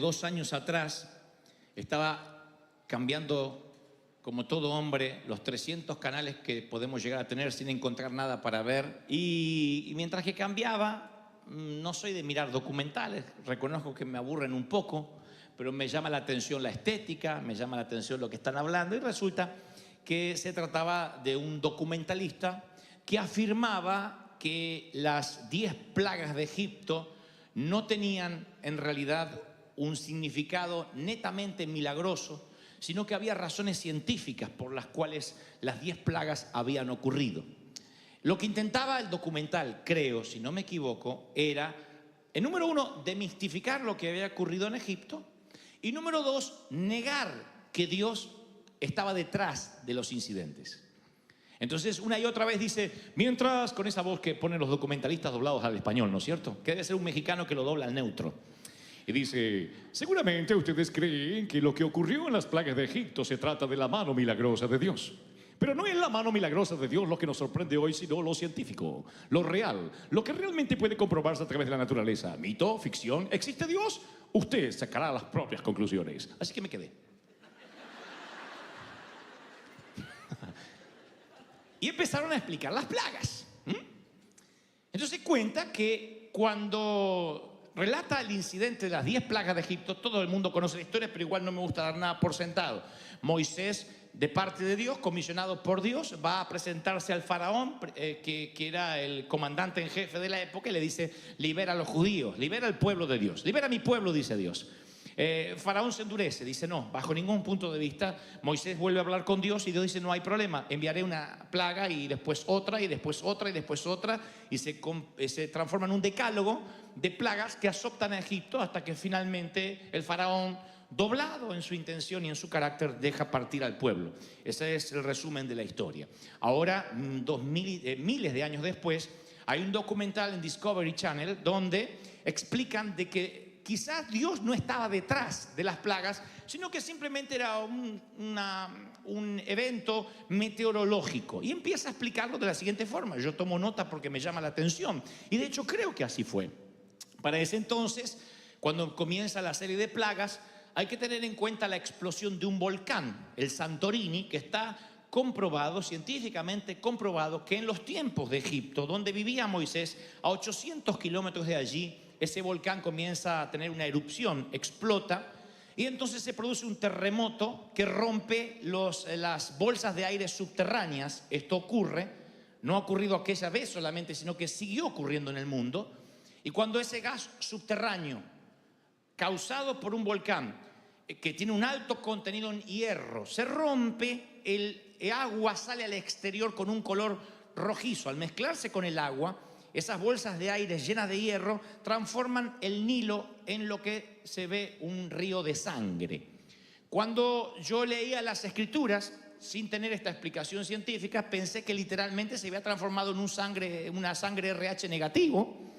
2 años atrás estaba cambiando, como todo hombre, los 300 canales que podemos llegar a tener sin encontrar nada para ver. Y mientras que cambiaba, no soy de mirar documentales, reconozco que me aburren un poco, pero me llama la atención la estética, me llama la atención lo que están hablando, y resulta que se trataba de un documentalista que afirmaba que las 10 plagas de Egipto no tenían en realidad un significado netamente milagroso, sino que había razones científicas por las cuales las 10 plagas habían ocurrido. Lo que intentaba el documental, creo, si no me equivoco, era, en número 1, demistificar lo que había ocurrido en Egipto, y número 2, negar que Dios estaba detrás de los incidentes. Entonces, una y otra vez dice, mientras, con esa voz que ponen los documentalistas doblados al español, ¿no es cierto? Que debe ser un mexicano que lo dobla al neutro. Y dice, seguramente ustedes creen que lo que ocurrió en las plagas de Egipto se trata de la mano milagrosa de Dios. Pero no es la mano milagrosa de Dios lo que nos sorprende hoy, sino lo científico, lo real, lo que realmente puede comprobarse a través de la naturaleza. Mito, ficción, ¿existe Dios? Usted sacará las propias conclusiones. Así que me quedé. Y empezaron a explicar las plagas. Entonces cuenta que cuando relata el incidente de las 10 plagas de Egipto, todo el mundo conoce la historia, pero igual no me gusta dar nada por sentado. Moisés, de parte de Dios, comisionado por Dios, va a presentarse al faraón, que era el comandante en jefe de la época, y le dice, libera a los judíos, libera al pueblo de Dios, libera a mi pueblo, dice Dios. Faraón se endurece, dice no, bajo ningún punto de vista. Moisés vuelve a hablar con Dios y Dios dice no hay problema, enviaré una plaga y después otra y después otra y después otra, y se transforma en un decálogo de plagas que azotan a Egipto hasta que finalmente el faraón, doblado en su intención y en su carácter, deja partir al pueblo. Ese es el resumen de la historia. Ahora, miles de años después, hay un documental en Discovery Channel donde explican de que quizás Dios no estaba detrás de las plagas, sino que simplemente era un evento meteorológico. Y empieza a explicarlo de la siguiente forma. Yo tomo nota porque me llama la atención. Y de hecho creo que así fue. Para ese entonces, cuando comienza la serie de plagas, hay que tener en cuenta la explosión de un volcán, el Santorini, que está comprobado, científicamente comprobado, que en los tiempos de Egipto, donde vivía Moisés, a 800 kilómetros de allí, ese volcán comienza a tener una erupción, explota, y entonces se produce un terremoto que rompe las bolsas de aire subterráneas. Esto ocurre, no ha ocurrido aquella vez solamente, sino que siguió ocurriendo en el mundo. Y cuando ese gas subterráneo, causado por un volcán, que tiene un alto contenido en hierro, se rompe, el agua sale al exterior con un color rojizo. Al mezclarse con el agua, esas bolsas de aire llenas de hierro transforman el Nilo en lo que se ve un río de sangre. Cuando yo leía las escrituras, sin tener esta explicación científica, pensé que literalmente se había transformado en una sangre RH negativo,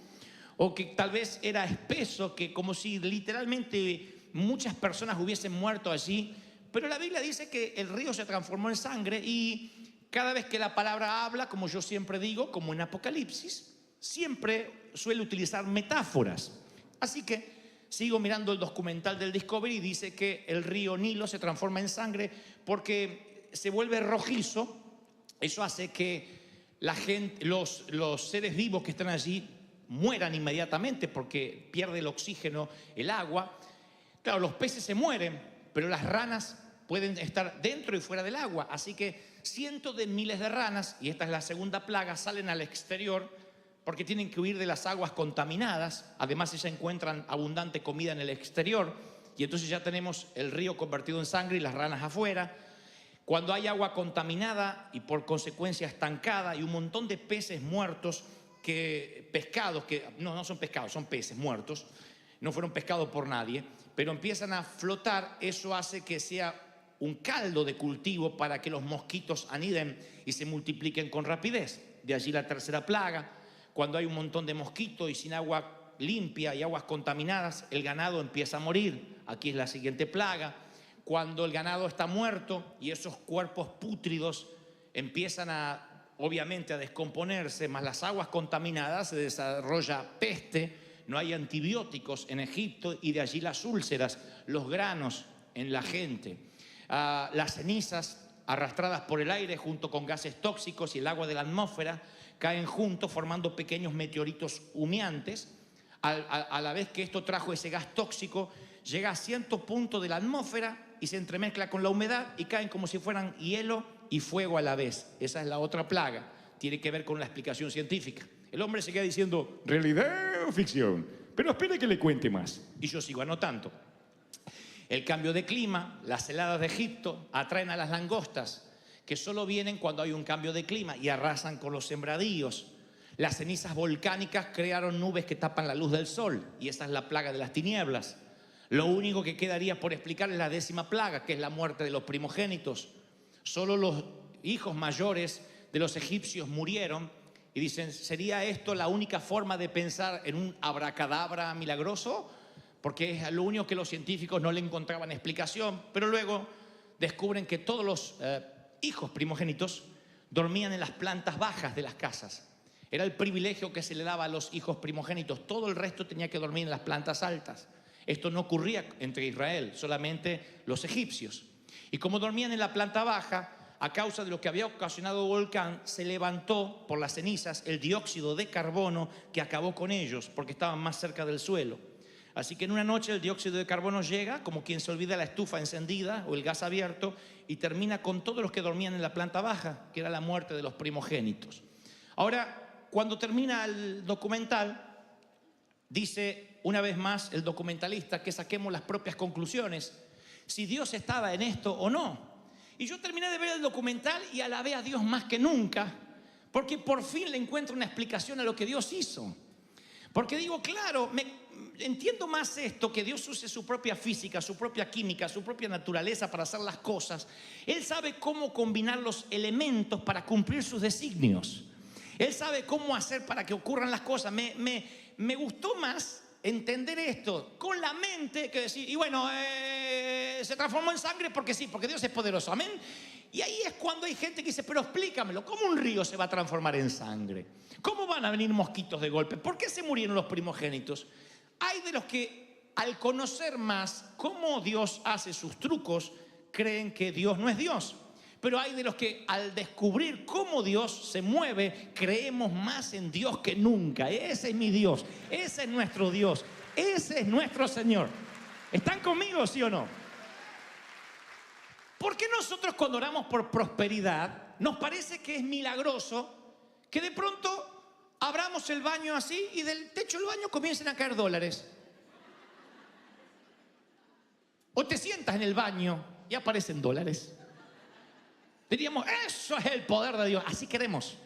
o que tal vez era espeso, que como si literalmente muchas personas hubiesen muerto allí. Pero la Biblia dice que el río se transformó en sangre, y cada vez que la palabra habla, como yo siempre digo, como en Apocalipsis, siempre suele utilizar metáforas. Así que sigo mirando el documental del Discovery y dice que el río Nilo se transforma en sangre porque se vuelve rojizo. Eso hace que la gente, los seres vivos que están allí mueran inmediatamente porque pierde el oxígeno, el agua. Claro, los peces se mueren, pero las ranas pueden estar dentro y fuera del agua. Así que cientos de miles de ranas, y esta es la segunda plaga, salen al exterior porque tienen que huir de las aguas contaminadas. Además, ellas encuentran abundante comida en el exterior, y entonces ya tenemos el río convertido en sangre y las ranas afuera. Cuando hay agua contaminada y por consecuencia estancada, y un montón de peces muertos, pescados que no son pescados, son peces muertos, no fueron pescados por nadie, pero empiezan a flotar. Eso hace que sea un caldo de cultivo para que los mosquitos aniden y se multipliquen con rapidez. De allí la tercera plaga. Cuando hay un montón de mosquitos y sin agua limpia y aguas contaminadas, el ganado empieza a morir. Aquí es la siguiente plaga. Cuando el ganado está muerto y esos cuerpos pútridos empiezan obviamente a descomponerse, más las aguas contaminadas, se desarrolla peste. no hay antibióticos en Egipto y de allí las úlceras, los granos en la gente. Las cenizas arrastradas por el aire junto con gases tóxicos y el agua de la atmósfera caen juntos formando pequeños meteoritos humeantes. A la vez que esto trajo ese gas tóxico, llega a cierto punto de la atmósfera y se entremezcla con la humedad y caen como si fueran hielo y fuego a la vez. Esa es la otra plaga. Tiene que ver con la explicación científica. El hombre se queda diciendo, ¿realidad o ficción? Pero espere que le cuente más. Y yo sigo anotando. El cambio de clima, las heladas de Egipto atraen a las langostas, que solo vienen cuando hay un cambio de clima y arrasan con los sembradíos. Las cenizas volcánicas crearon nubes que tapan la luz del sol, y esa es la plaga de las tinieblas. Lo único que quedaría por explicar es la 10ª plaga, que es la muerte de los primogénitos. Solo los hijos mayores de los egipcios murieron, y dicen, ¿sería esto la única forma de pensar en un abracadabra milagroso? Porque es lo único que los científicos no le encontraban explicación, pero luego descubren que todos los hijos primogénitos dormían en las plantas bajas de las casas. Era el privilegio que se le daba a los hijos primogénitos. Todo el resto tenía que dormir en las plantas altas. Esto no ocurría entre Israel, solamente los egipcios. Y como dormían en la planta baja, a causa de lo que había ocasionado el volcán, se levantó por las cenizas el dióxido de carbono que acabó con ellos, porque estaban más cerca del suelo. Así que en una noche el dióxido de carbono llega, como quien se olvida la estufa encendida o el gas abierto, y termina con todos los que dormían en la planta baja, que era la muerte de los primogénitos. Ahora, cuando termina el documental, dice una vez más el documentalista que saquemos las propias conclusiones, si Dios estaba en esto o no. Y yo terminé de ver el documental y alabé a Dios más que nunca, porque por fin le encuentro una explicación a lo que Dios hizo. Porque digo, claro, entiendo más esto, que Dios use su propia física, su propia química, su propia naturaleza para hacer las cosas. Él sabe cómo combinar los elementos para cumplir sus designios. Él sabe cómo hacer para que ocurran las cosas. Me gustó más entender esto con la mente que decir, y bueno, se transformó en sangre porque sí, porque Dios es poderoso, amén. Y ahí es cuando hay gente que dice, pero explícamelo, ¿cómo un río se va a transformar en sangre? ¿Cómo van a venir mosquitos de golpe? ¿Por qué se murieron los primogénitos? Hay de los que al conocer más cómo Dios hace sus trucos, creen que Dios no es Dios. Pero hay de los que al descubrir cómo Dios se mueve, creemos más en Dios que nunca. Ese es mi Dios, ese es nuestro Dios, ese es nuestro Señor. ¿Están conmigo, sí o no? ¿Por qué nosotros cuando oramos por prosperidad nos parece que es milagroso que de pronto abramos el baño así y del techo del baño comiencen a caer dólares? O te sientas en el baño y aparecen dólares. Diríamos, eso es el poder de Dios, así queremos.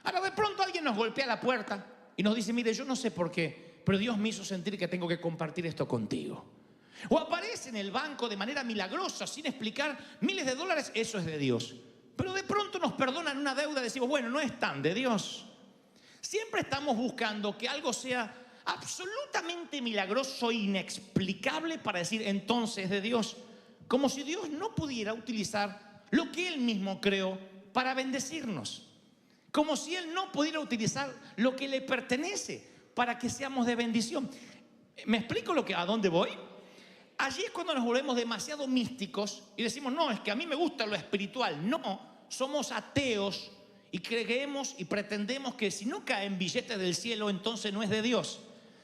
Ahora de pronto alguien nos golpea la puerta y nos dice, mire, yo no sé por qué, pero Dios me hizo sentir que tengo que compartir esto contigo. O aparece en el banco de manera milagrosa, sin explicar, miles de dólares, eso es de Dios. Pero de pronto nos perdonan una deuda y decimos, bueno, no es tan de Dios. Siempre estamos buscando que algo sea absolutamente milagroso e inexplicable para decir, entonces es de Dios. Como si Dios no pudiera utilizar lo que Él mismo creó para bendecirnos. Como si Él no pudiera utilizar lo que le pertenece para que seamos de bendición. ¿Me explico a dónde voy? Allí es cuando nos volvemos demasiado místicos y decimos, no, es que a mí me gusta lo espiritual. No, somos ateos y creemos y pretendemos que si no caen billetes del cielo, entonces no es de Dios.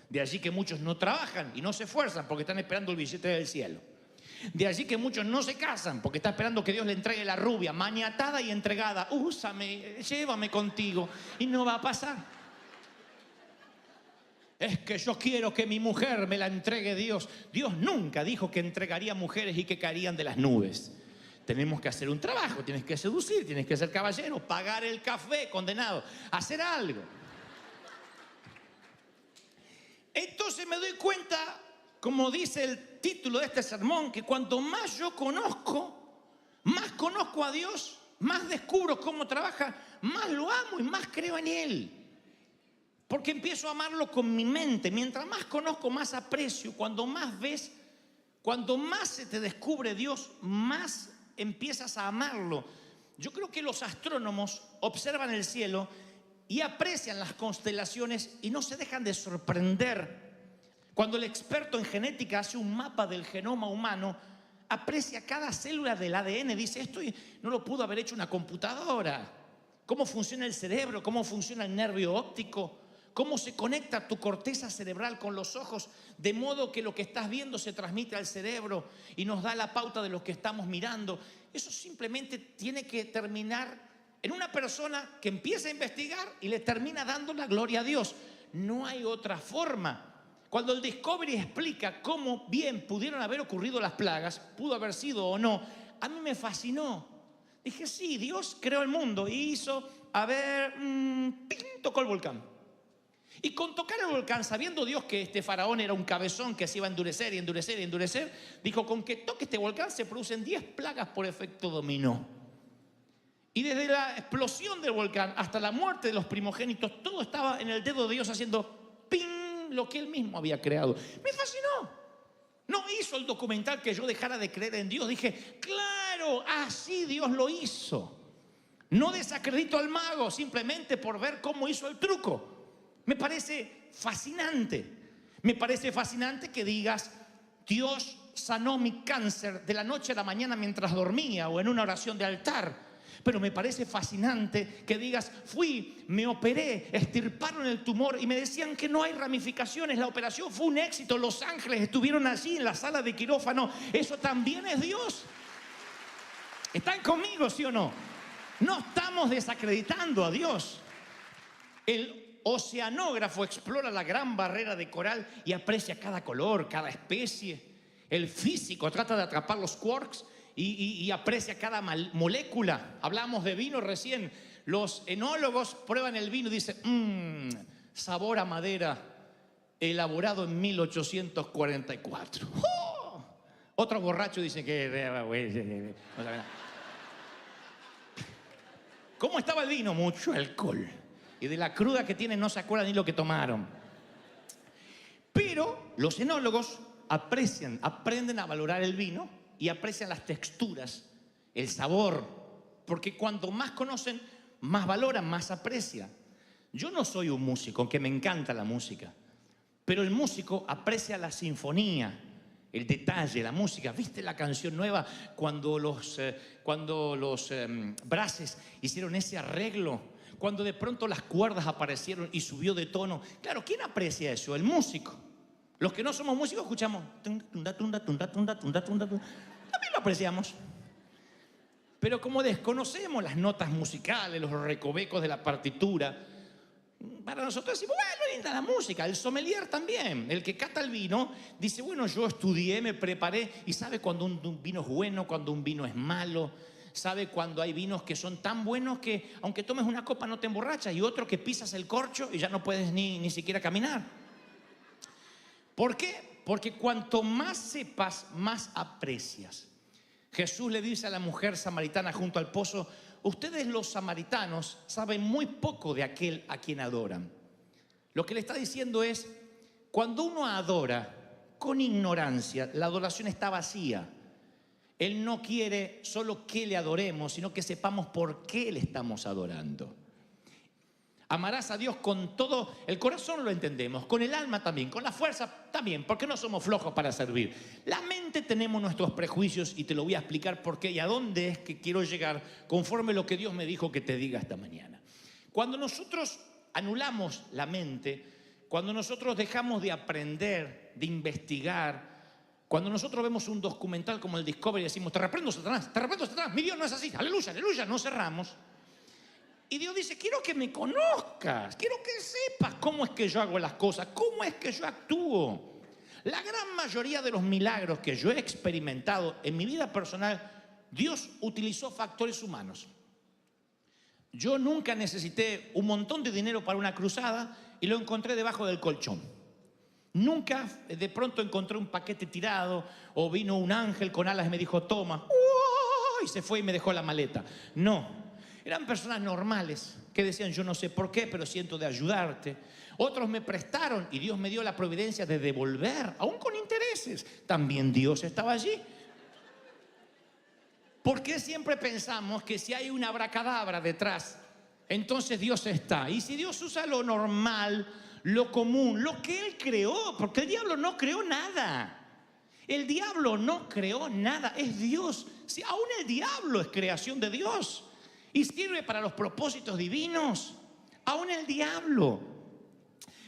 De allí que muchos no trabajan y no se esfuerzan porque están esperando el billete del cielo. De allí que muchos no se casan porque están esperando que Dios le entregue la rubia, maniatada y entregada. Úsame, llévame contigo. Y no va a pasar. Es que yo quiero que mi mujer me la entregue Dios. Dios nunca dijo que entregaría mujeres y que caerían de las nubes. Tenemos que hacer un trabajo, tienes que seducir, tienes que ser caballero, pagar el café, condenado, hacer algo. Entonces me doy cuenta, como dice el título de este sermón, que cuanto más yo más conozco a Dios, más descubro cómo trabaja, más lo amo y más creo en Él. Porque empiezo a amarlo con mi mente. Mientras más conozco, más aprecio. Cuando más ves, cuando más se te descubre Dios, más empiezas a amarlo. Yo creo que los astrónomos observan el cielo y aprecian las constelaciones y no se dejan de sorprender Cuando el experto en genética hace un mapa del genoma humano, aprecia cada célula del ADN, dice, esto no lo pudo haber hecho una computadora. Cómo funciona el cerebro, cómo funciona el nervio óptico, cómo se conecta tu corteza cerebral con los ojos, de modo que lo que estás viendo se transmite al cerebro y nos da la pauta de lo que estamos mirando. Eso simplemente tiene que terminar en una persona que empieza a investigar y le termina dando la gloria a Dios. No hay otra forma. Cuando el Discovery explica cómo bien pudieron haber ocurrido las plagas, pudo haber sido o no, a mí me fascinó. Dije, sí, Dios creó el mundo y hizo, tocó el volcán. Y con tocar el volcán, sabiendo Dios que este faraón era un cabezón que se iba a endurecer y endurecer y endurecer, dijo, con que toque este volcán se producen 10 plagas por efecto dominó. Y desde la explosión del volcán hasta la muerte de los primogénitos, todo estaba en el dedo de Dios haciendo ping, lo que él mismo había creado. Me fascinó. No hizo el documental que yo dejara de creer en Dios. Dije, claro, así Dios lo hizo. No desacredito al mago simplemente por ver cómo hizo el truco. Me parece fascinante. Me parece fascinante que digas, Dios sanó mi cáncer de la noche a la mañana mientras dormía o en una oración de altar. Pero me parece fascinante que digas, fui, me operé, extirparon el tumor y me decían que no hay ramificaciones. La operación fue un éxito. Los ángeles estuvieron allí en la sala de quirófano. Eso también es Dios. ¿Están conmigo, sí o no? No estamos desacreditando a Dios. El oceanógrafo explora la gran barrera de coral y aprecia cada color, cada especie. El físico trata de atrapar los quarks y aprecia cada molécula. Hablamos de vino recién. Los enólogos prueban el vino y dicen, sabor a madera, elaborado en 1844. ¡Oh! Otro borracho dice que... ¿Cómo estaba el vino? Mucho alcohol. Y de la cruda que tienen no se acuerdan ni lo que tomaron. Pero los enólogos aprenden a valorar el vino y aprecian las texturas, el sabor, porque cuanto más conocen, más valoran, más aprecian. Yo no soy un músico, aunque me encanta la música, pero el músico aprecia la sinfonía, el detalle, la música. ¿Viste la canción nueva cuando los Brases hicieron ese arreglo? Cuando de pronto las cuerdas aparecieron y subió de tono. Claro, ¿quién aprecia eso? El músico. Los que no somos músicos escuchamos. También lo apreciamos. Pero como desconocemos las notas musicales, los recovecos de la partitura, para nosotros decimos, bueno, linda la música. El sommelier también, el que cata el vino, dice, bueno, yo estudié, me preparé y sabe cuando un vino es bueno, cuando un vino es malo. Sabe cuando hay vinos que son tan buenos que aunque tomes una copa no te emborrachas, y otro que pisas el corcho y ya no puedes ni siquiera caminar. ¿Por qué? Porque cuanto más sepas, más aprecias. Jesús le dice a la mujer samaritana junto al pozo, ustedes los samaritanos saben muy poco de aquel a quien adoran. Lo que le está diciendo es, cuando uno adora con ignorancia, la adoración está vacía. Él no quiere solo que le adoremos, sino que sepamos por qué le estamos adorando. Amarás a Dios con todo el corazón, lo entendemos, con el alma también, con la fuerza también, porque no somos flojos para servir. La mente tenemos nuestros prejuicios y te lo voy a explicar por qué y a dónde es que quiero llegar conforme lo que Dios me dijo que te diga esta mañana. Cuando nosotros anulamos la mente, cuando nosotros dejamos de aprender, de investigar, cuando nosotros vemos un documental como el Discovery y decimos, te reprendo Satanás, mi Dios no es así, aleluya, aleluya, no cerramos. Y Dios dice, quiero que me conozcas, quiero que sepas cómo es que yo hago las cosas, cómo es que yo actúo. La gran mayoría de los milagros que yo he experimentado en mi vida personal, Dios utilizó factores humanos. Yo nunca necesité un montón de dinero para una cruzada y lo encontré debajo del colchón. Nunca de pronto encontré un paquete tirado o vino un ángel con alas y me dijo, toma, y se fue y me dejó la maleta. No. Eran personas normales que decían, yo no sé por qué, pero siento de ayudarte. Otros me prestaron y Dios me dio la providencia de devolver, aún con intereses. También Dios estaba allí. ¿Por qué siempre pensamos que si hay una abracadabra detrás, entonces Dios está? Y si Dios usa lo normal, lo común, lo que él creó, porque el diablo no creó nada. El diablo no creó nada, es Dios. Si aún el diablo es creación de Dios y sirve para los propósitos divinos, aún el diablo.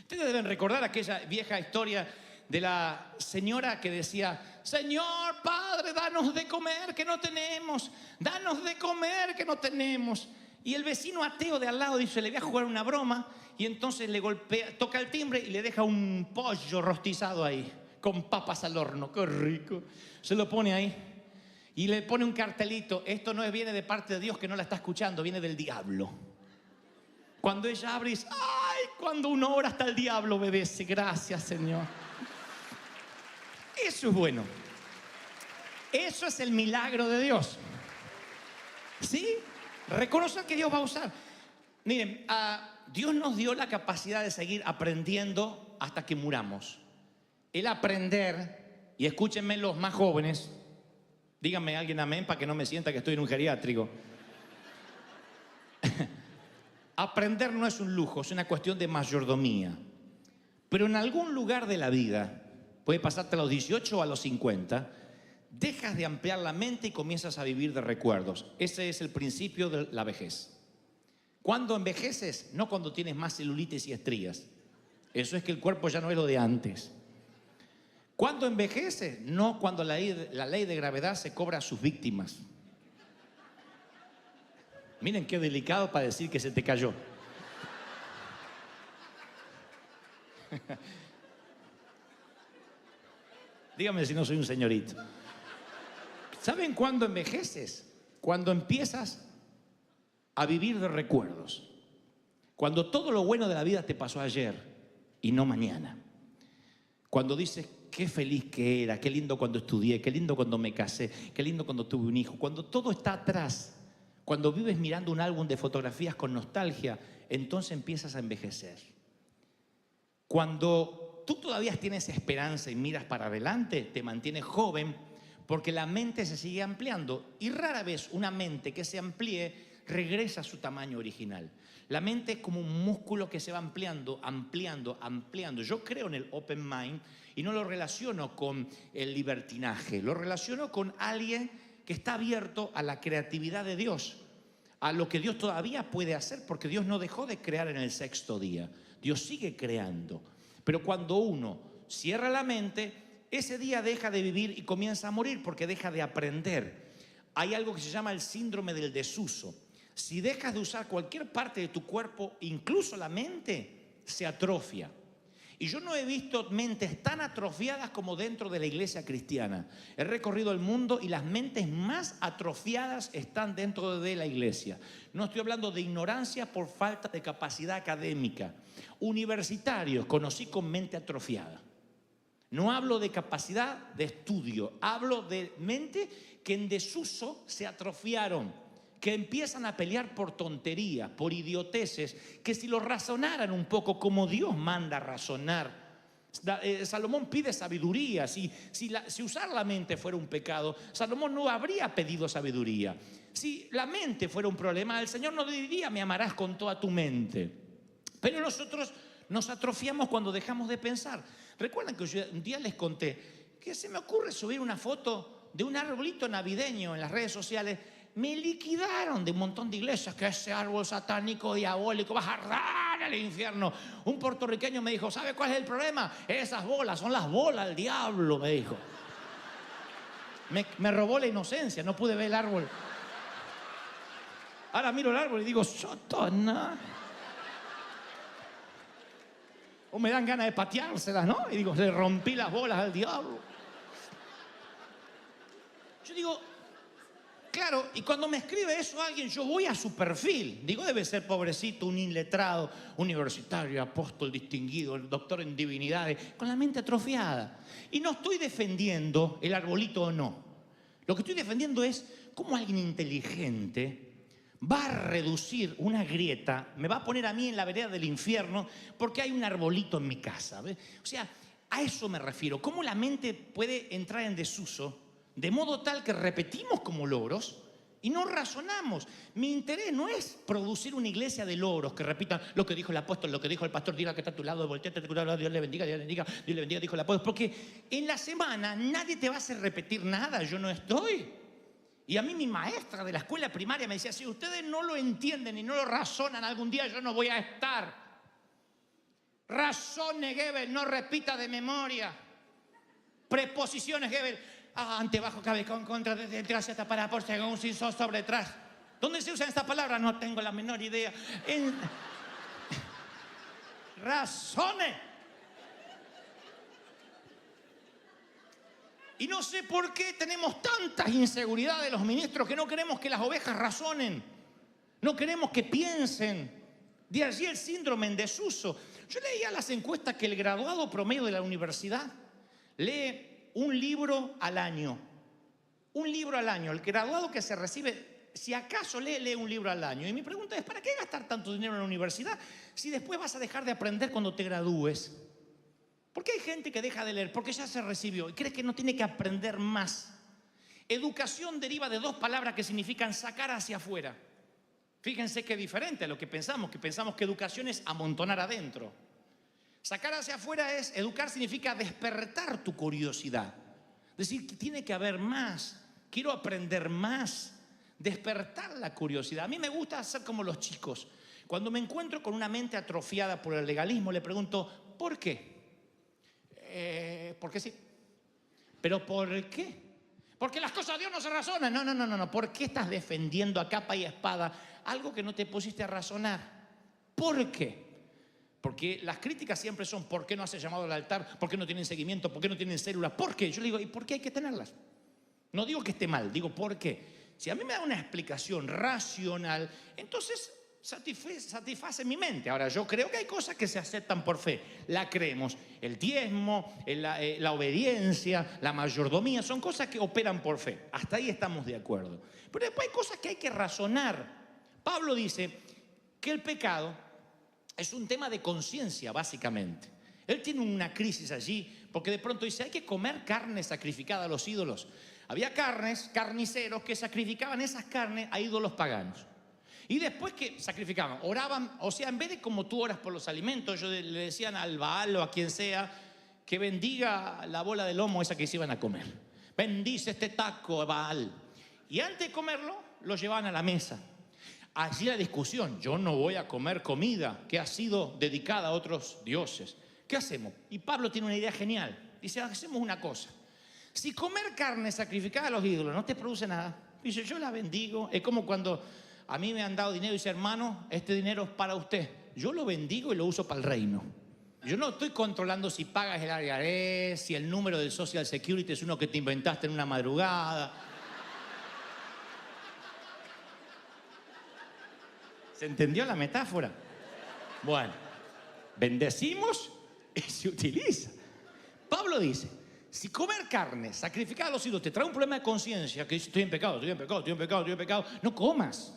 Ustedes deben recordar aquella vieja historia de la señora que decía: Señor, Padre, danos de comer que no tenemos, danos de comer que no tenemos. Y el vecino ateo de al lado dice: le voy a jugar una broma. Y entonces le golpea, toca el timbre y le deja un pollo rostizado ahí, con papas al horno. ¡Qué rico! Se lo pone ahí y le pone un cartelito: esto no viene de parte de Dios, que no la está escuchando, viene del diablo. Cuando ella abre y dice: ¡ay! Cuando uno ora hasta el diablo obedece. Gracias, Señor. Eso es bueno. Eso es el milagro de Dios. ¿Sí? Reconocer que Dios va a usar. Miren, Dios nos dio la capacidad de seguir aprendiendo hasta que muramos. El aprender, y escúchenme los más jóvenes, díganme alguien amén para que no me sienta que estoy en un geriátrico. Aprender no es un lujo, es una cuestión de mayordomía. Pero en algún lugar de la vida, puede pasarte a los 18 o a los 50, dejas de ampliar la mente y comienzas a vivir de recuerdos. Ese es el principio de la vejez. ¿Cuándo envejeces? No cuando tienes más celulitis y estrías. Eso es que el cuerpo ya no es lo de antes. ¿Cuándo envejeces? No cuando la ley de gravedad se cobra a sus víctimas. Miren qué delicado para decir que se te cayó. Dígame si no soy un señorito. ¿Saben cuándo envejeces? Cuando empiezas a vivir de recuerdos. Cuando todo lo bueno de la vida te pasó ayer y no mañana. Cuando dices: qué feliz que era, qué lindo cuando estudié, qué lindo cuando me casé, qué lindo cuando tuve un hijo. Cuando todo está atrás, cuando vives mirando un álbum de fotografías con nostalgia, entonces empiezas a envejecer. Cuando tú todavía tienes esperanza y miras para adelante, te mantienes joven, porque la mente se sigue ampliando. Y rara vez una mente que se amplíe regresa a su tamaño original. La mente es como un músculo que se va ampliando, ampliando, ampliando. Yo creo en el open mind y no lo relaciono con el libertinaje, lo relaciono con alguien que está abierto a la creatividad de Dios, a lo que Dios todavía puede hacer, porque Dios no dejó de crear en el sexto día. Dios sigue creando. Pero cuando uno cierra la mente, ese día deja de vivir y comienza a morir porque deja de aprender. Hay algo que se llama el síndrome del desuso. Si dejas de usar cualquier parte de tu cuerpo, incluso la mente, se atrofia. Y yo no he visto mentes tan atrofiadas como dentro de la iglesia cristiana. He recorrido el mundo y las mentes más atrofiadas están dentro de la iglesia. No estoy hablando de ignorancia por falta de capacidad académica. Universitarios conocí con mente atrofiada. No hablo de capacidad de estudio, hablo de mente que en desuso se atrofiaron, que empiezan a pelear por tonterías, por idioteces, que si lo razonaran un poco como Dios manda razonar. Salomón pide sabiduría. Si usar la mente fuera un pecado, Salomón no habría pedido sabiduría. Si la mente fuera un problema, el Señor no diría: me amarás con toda tu mente. Pero nosotros nos atrofiamos cuando dejamos de pensar. Recuerdan que yo un día les conté que se me ocurre subir una foto de un arbolito navideño en las redes sociales. Me liquidaron de un montón de iglesias que ese árbol satánico, diabólico, va a arder al infierno. Un puertorriqueño me dijo: ¿sabe cuál es el problema? Esas bolas, son las bolas del diablo, me dijo. Me robó la inocencia, no pude ver el árbol. Ahora miro el árbol y digo: Sotona. O me dan ganas de pateárselas, ¿no? Y digo: le rompí las bolas al diablo. Yo digo, claro, y cuando me escribe eso alguien, yo voy a su perfil. Digo: debe ser pobrecito, un iletrado, universitario, apóstol distinguido, el doctor en divinidades, con la mente atrofiada. Y no estoy defendiendo el arbolito o no. Lo que estoy defendiendo es cómo alguien inteligente va a reducir una grieta, me va a poner a mí en la vereda del infierno porque hay un arbolito en mi casa. ¿Ves? O sea, a eso me refiero. Cómo la mente puede entrar en desuso de modo tal que repetimos como loros Y no razonamos. Mi interés no es producir una iglesia de loros que repitan lo que dijo el apóstol, lo que dijo el pastor, diga que está a tu lado, volteate a tu lado, Dios le bendiga, Dios le bendiga, Dios le bendiga, dijo el apóstol. Porque en la semana nadie te va a hacer repetir nada, yo no estoy. Y a mí mi maestra de la escuela primaria me decía, si ustedes no lo entienden y no lo razonan, algún día yo no voy a estar. Razone, Gebel, no repita de memoria. Preposiciones, Gebel. Ante, bajo, cabe, con, contra, detrás, hasta para, por, según, sin, sobre, detrás. ¿Dónde se usan estas palabras? No tengo la menor idea. Razone. Y no sé por qué tenemos tantas inseguridades de los ministros que no queremos que las ovejas razonen. No queremos que piensen. De allí el síndrome en desuso. Yo leía las encuestas que el graduado promedio de la universidad lee un libro al año. Un libro al año. El graduado que se recibe, si acaso lee un libro al año. Y mi pregunta es, ¿para qué gastar tanto dinero en la universidad si después vas a dejar de aprender cuando te gradúes? ¿Por qué hay gente que deja de leer? Porque ya se recibió y cree que no tiene que aprender más. Educación deriva de dos palabras que significan sacar hacia afuera. Fíjense qué diferente a lo que pensamos que educación es amontonar adentro. Sacar hacia afuera es, educar significa despertar tu curiosidad. Es decir, que tiene que haber más, quiero aprender más, despertar la curiosidad. A mí me gusta hacer como los chicos. Cuando me encuentro con una mente atrofiada por el legalismo, le pregunto, ¿por qué? Porque sí. ¿Pero por qué? Porque las cosas de Dios no se razonan. No. ¿Por qué estás defendiendo a capa y espada algo que no te pusiste a razonar? ¿Por qué? Porque las críticas siempre son ¿por qué no hace llamado al altar? ¿Por qué no tienen seguimiento? ¿Por qué no tienen células? ¿Por qué? Yo le digo, ¿y por qué hay que tenerlas? No digo que esté mal, digo ¿por qué? Si a mí me da una explicación racional, entonces satisface mi mente. Ahora, yo creo que hay cosas que se aceptan por fe. La creemos. El diezmo, la obediencia, la mayordomía, son cosas que operan por fe. Hasta ahí estamos de acuerdo. Pero después hay cosas que hay que razonar. Pablo dice que el pecado es un tema de conciencia, básicamente. Él tiene una crisis allí, porque de pronto dice, hay que comer carne sacrificada a los ídolos. Había carniceros que sacrificaban esas carnes a ídolos paganos. Y después que sacrificaban, oraban, o sea, en vez de como tú oras por los alimentos, ellos le decían al Baal o a quien sea, que bendiga la bola de lomo esa que se iban a comer. Bendice este taco, Baal. Y antes de comerlo, lo llevaban a la mesa. Allí la discusión, yo no voy a comer comida que ha sido dedicada a otros dioses. ¿Qué hacemos? Y Pablo tiene una idea genial. Dice, hacemos una cosa. Si comer carne sacrificada a los ídolos no te produce nada, dice, yo la bendigo. Es como cuando a mí me han dado dinero y dice, hermano, este dinero es para usted. Yo lo bendigo y lo uso para el reino. Yo no estoy controlando si pagas el IRS, si el número del Social Security es uno que te inventaste en una madrugada. ¿Se entendió la metáfora? Bueno, bendecimos y se utiliza. Pablo dice, si comer carne sacrificada a los ídolos te trae un problema de conciencia, que dice, estoy en pecado, no comas.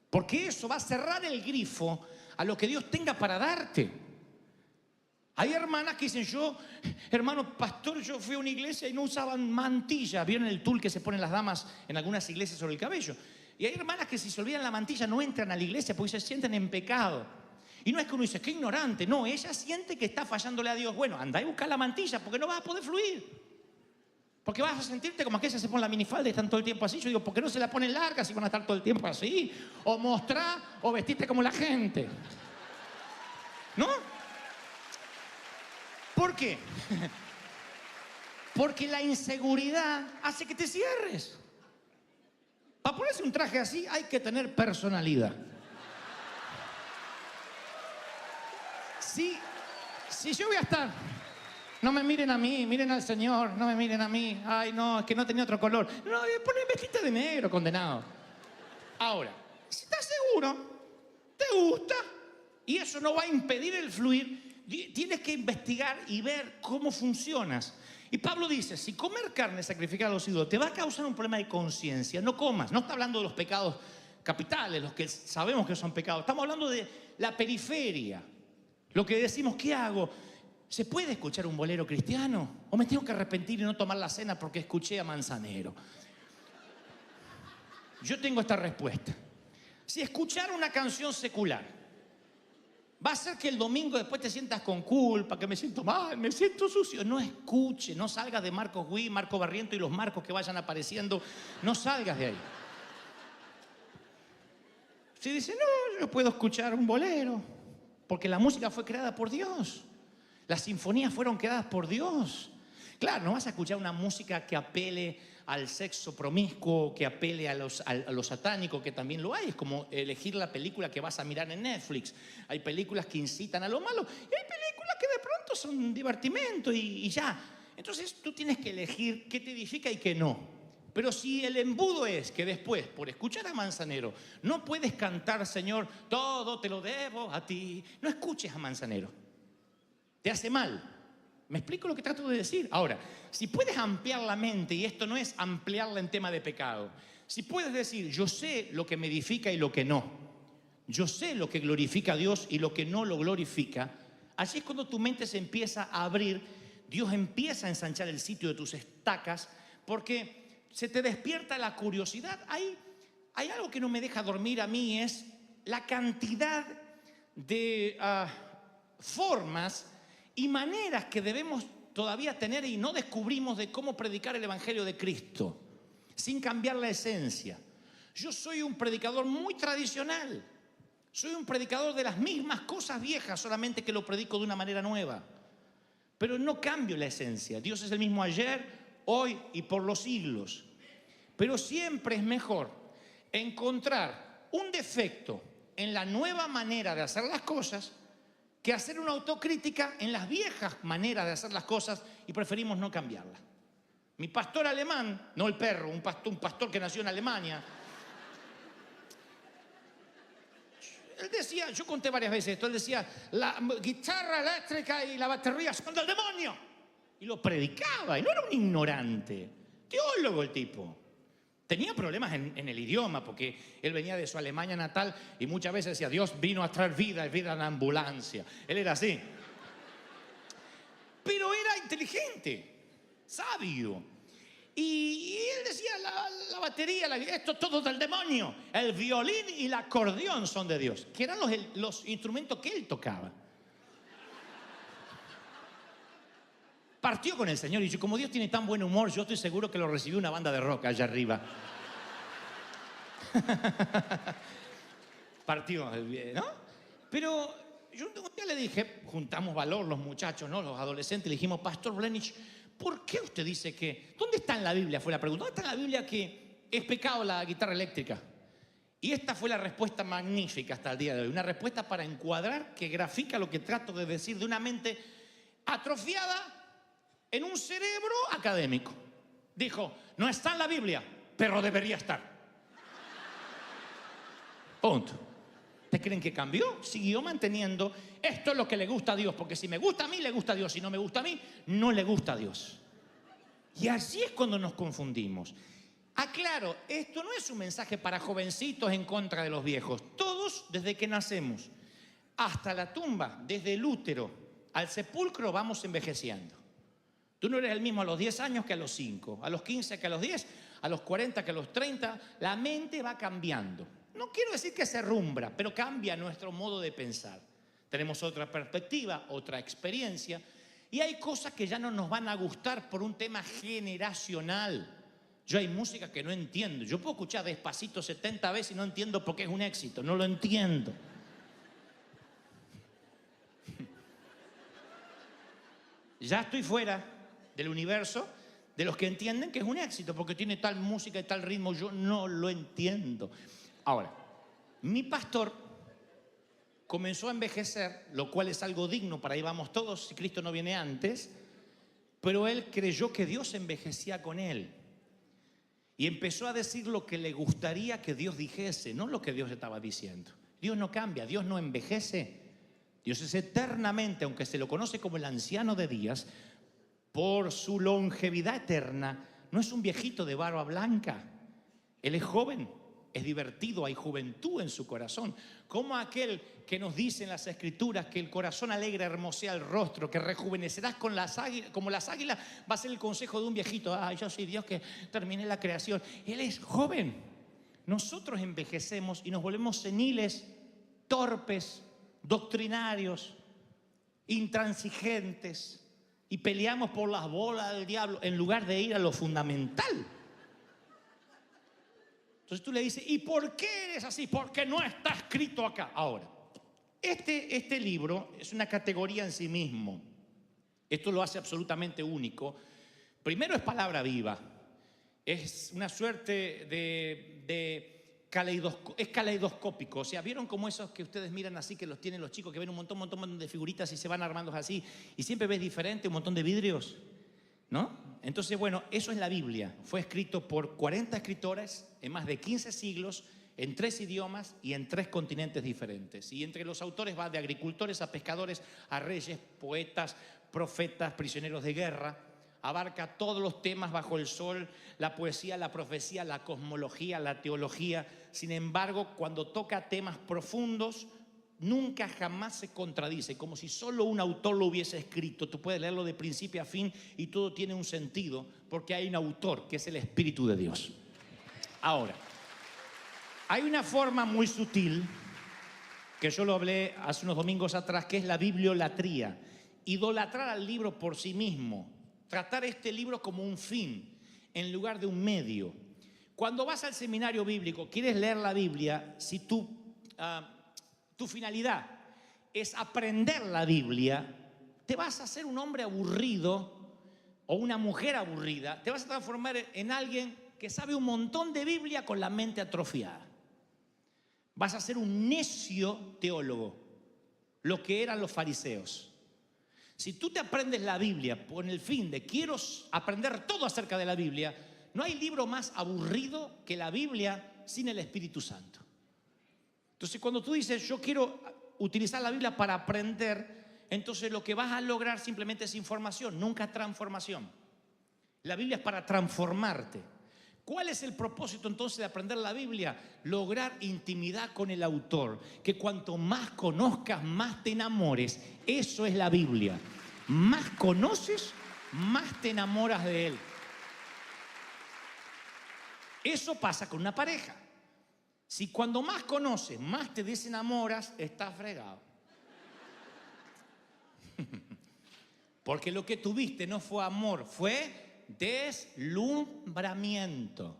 Porque eso va a cerrar el grifo a lo que Dios tenga para darte. Hay hermanas que dicen, hermano pastor, yo fui a una iglesia y no usaban mantilla. ¿Vieron el tul que se ponen las damas en algunas iglesias sobre el cabello? Y hay hermanas que si se olvidan la mantilla no entran a la iglesia porque se sienten en pecado. Y no es que uno dice, qué ignorante. No, ella siente que está fallándole a Dios. Bueno, anda y busca la mantilla porque no vas a poder fluir. Porque vas a sentirte como aquellas se ponen la minifalda y están todo el tiempo así. Yo digo, ¿por qué no se la ponen larga si van a estar todo el tiempo así? O mostrá o vestirte como la gente. ¿No? ¿Por qué? Porque la inseguridad hace que te cierres. Para ponerse un traje así hay que tener personalidad. Si yo voy a estar, no me miren a mí, miren al Señor, no me miren a mí. Ay, no, es que no tenía otro color. No, ponen vestita de negro, condenado. Ahora, si estás seguro, te gusta, y eso no va a impedir el fluir, tienes que investigar y ver cómo funcionas. Y Pablo dice, si comer carne sacrificada a los ídolos te va a causar un problema de conciencia, no comas. No está hablando de los pecados capitales, los que sabemos que son pecados. Estamos hablando de la periferia. Lo que decimos, ¿qué hago? ¿Se puede escuchar un bolero cristiano? ¿O me tengo que arrepentir y no tomar la cena porque escuché a Manzanero? Yo tengo esta respuesta. Si escuchar una canción secular va a hacer que el domingo después te sientas con culpa, que me siento mal, me siento sucio, no escuche, no salgas de Marcos Witt, Marco Barriento y los marcos que vayan apareciendo, no salgas de ahí. Si dice, no, yo puedo escuchar un bolero, porque la música fue creada por Dios, las sinfonías fueron creadas por Dios. Claro, no vas a escuchar una música que apele al sexo promiscuo, que apele a lo satánico, que también lo hay. Es como elegir la película que vas a mirar en Netflix. Hay películas que incitan a lo malo y hay películas que de pronto son divertimento y ya. Entonces tú tienes que elegir qué te edifica y qué no. Pero si el embudo es que después, por escuchar a Manzanero, no puedes cantar, Señor, todo te lo debo a ti, no escuches a Manzanero. Te hace mal. ¿Me explico lo que trato de decir? Ahora, si puedes ampliar la mente, y esto no es ampliarla en tema de pecado, si puedes decir, yo sé lo que me edifica y lo que no, yo sé lo que glorifica a Dios y lo que no lo glorifica, así es cuando tu mente se empieza a abrir, Dios empieza a ensanchar el sitio de tus estacas, porque se te despierta la curiosidad. Hay algo que no me deja dormir a mí, es la cantidad de formas y maneras que debemos todavía tener y no descubrimos de cómo predicar el Evangelio de Cristo sin cambiar la esencia. Yo soy un predicador muy tradicional, soy un predicador de las mismas cosas viejas, solamente que lo predico de una manera nueva, pero no cambio la esencia. Dios es el mismo ayer, hoy y por los siglos, pero siempre es mejor encontrar un defecto en la nueva manera de hacer las cosas que hacer una autocrítica en las viejas maneras de hacer las cosas, y preferimos no cambiarlas. Mi pastor alemán, no el perro, un pastor que nació en Alemania, él decía, yo conté varias veces esto, él decía, la guitarra eléctrica y la batería son del demonio. Y lo predicaba, y no era un ignorante, teólogo el tipo. Tenía problemas en el idioma, porque él venía de su Alemania natal y muchas veces decía, Dios vino a traer vida, es vida en ambulancia. Él era así. Pero era inteligente, sabio. Y él decía, la batería, esto todo del demonio. El violín y el acordeón son de Dios, que eran los instrumentos que él tocaba. Partió con el Señor y dijo, como Dios tiene tan buen humor, yo estoy seguro que lo recibió una banda de rock allá arriba. Partió, ¿no? Pero yo un día le dije, juntamos valor los muchachos, ¿no? Los adolescentes, le dijimos, Pastor Blenich, ¿por qué usted dice que, ¿dónde está en la Biblia? Fue la pregunta, ¿dónde está en la Biblia que es pecado la guitarra eléctrica? Y esta fue la respuesta magnífica hasta el día de hoy, una respuesta para encuadrar que grafica lo que trato de decir de una mente atrofiada en un cerebro académico. Dijo, no está en la Biblia, pero debería estar. Punto. ¿Ustedes creen que cambió? Siguió manteniendo, esto es lo que le gusta a Dios, porque si me gusta a mí, le gusta a Dios, si no me gusta a mí, no le gusta a Dios. Y así es cuando nos confundimos. Aclaro, esto no es un mensaje para jovencitos en contra de los viejos. Todos, desde que nacemos hasta la tumba, desde el útero al sepulcro, vamos envejeciendo. Tú no eres el mismo a los 10 años que a los 5, a los 15 que a los 10, a los 40 que a los 30. La mente va cambiando. No quiero decir que se rumbra, pero cambia nuestro modo de pensar. Tenemos otra perspectiva, otra experiencia, y hay cosas que ya no nos van a gustar por un tema generacional. Yo hay música que no entiendo. Yo puedo escuchar Despacito 70 veces y no entiendo por qué es un éxito. No lo entiendo. Ya estoy fuera del universo de los que entienden que es un éxito porque tiene tal música y tal ritmo. Yo no lo entiendo. Ahora, mi pastor comenzó a envejecer, lo cual es algo digno, para ahí vamos todos si Cristo no viene antes, pero él creyó que Dios envejecía con él y empezó a decir lo que le gustaría que Dios dijese, no lo que Dios estaba diciendo. Dios no cambia, Dios no envejece. Dios es eternamente, aunque se lo conoce como el anciano de días, por su longevidad eterna, no es un viejito de barba blanca. Él es joven, es divertido, hay juventud en su corazón. Como aquel que nos dice en las Escrituras que el corazón alegre hermosea el rostro, que rejuvenecerás con como las águilas, va a ser el consejo de un viejito. Ay, yo soy Dios que terminé la creación. Él es joven. nosotros envejecemos y nos volvemos seniles, torpes, doctrinarios, intransigentes y peleamos por las bolas del diablo en lugar de ir a lo fundamental. Entonces tú le dices, ¿y por qué eres así? Porque no está escrito acá. Ahora, este libro es una categoría en sí mismo. Esto lo hace absolutamente único. Primero es palabra viva. Es una suerte de caleidoscópico. O sea, ¿vieron como esos que ustedes miran así, que los tienen los chicos, que ven un montón de figuritas y se van armando así, y siempre ves diferente, un montón de vidrios, ¿no? Entonces, bueno, eso es la Biblia. Fue escrito por 40 escritores en más de 15 siglos, en 3 idiomas y en 3 continentes diferentes. Y entre los autores va de agricultores a pescadores, a reyes, poetas, profetas, prisioneros de guerra. Abarca todos los temas bajo el sol, la poesía, la profecía, la cosmología, la teología. Sin embargo, cuando toca temas profundos, nunca jamás se contradice, como si solo un autor lo hubiese escrito. Tú puedes leerlo de principio a fin y todo tiene un sentido, porque hay un autor que es el Espíritu de Dios. Ahora, hay una forma muy sutil, que yo lo hablé hace unos domingos atrás, que es la bibliolatría. Idolatrar al libro por sí mismo. Tratar este libro como un fin, en lugar de un medio. Cuando vas al seminario bíblico, quieres leer la Biblia, si tu finalidad es aprender la Biblia, te vas a hacer un hombre aburrido o una mujer aburrida. Te vas a transformar en alguien que sabe un montón de Biblia con la mente atrofiada. Vas a ser un necio teólogo, lo que eran los fariseos. Si tú te aprendes la Biblia con el fin de quiero aprender todo acerca de la Biblia, no hay libro más aburrido que la Biblia sin el Espíritu Santo. Entonces, cuando tú dices yo quiero utilizar la Biblia para aprender, entonces lo que vas a lograr simplemente es información, nunca transformación. La Biblia es para transformarte. ¿Cuál es el propósito entonces de aprender la Biblia? Lograr intimidad con el autor. Que cuanto más conozcas, más te enamores. Eso es la Biblia. Más conoces, más te enamoras de él. Eso pasa con una pareja. Si cuando más conoces, más te desenamoras, estás fregado. Porque lo que tuviste no fue amor, fue deslumbramiento.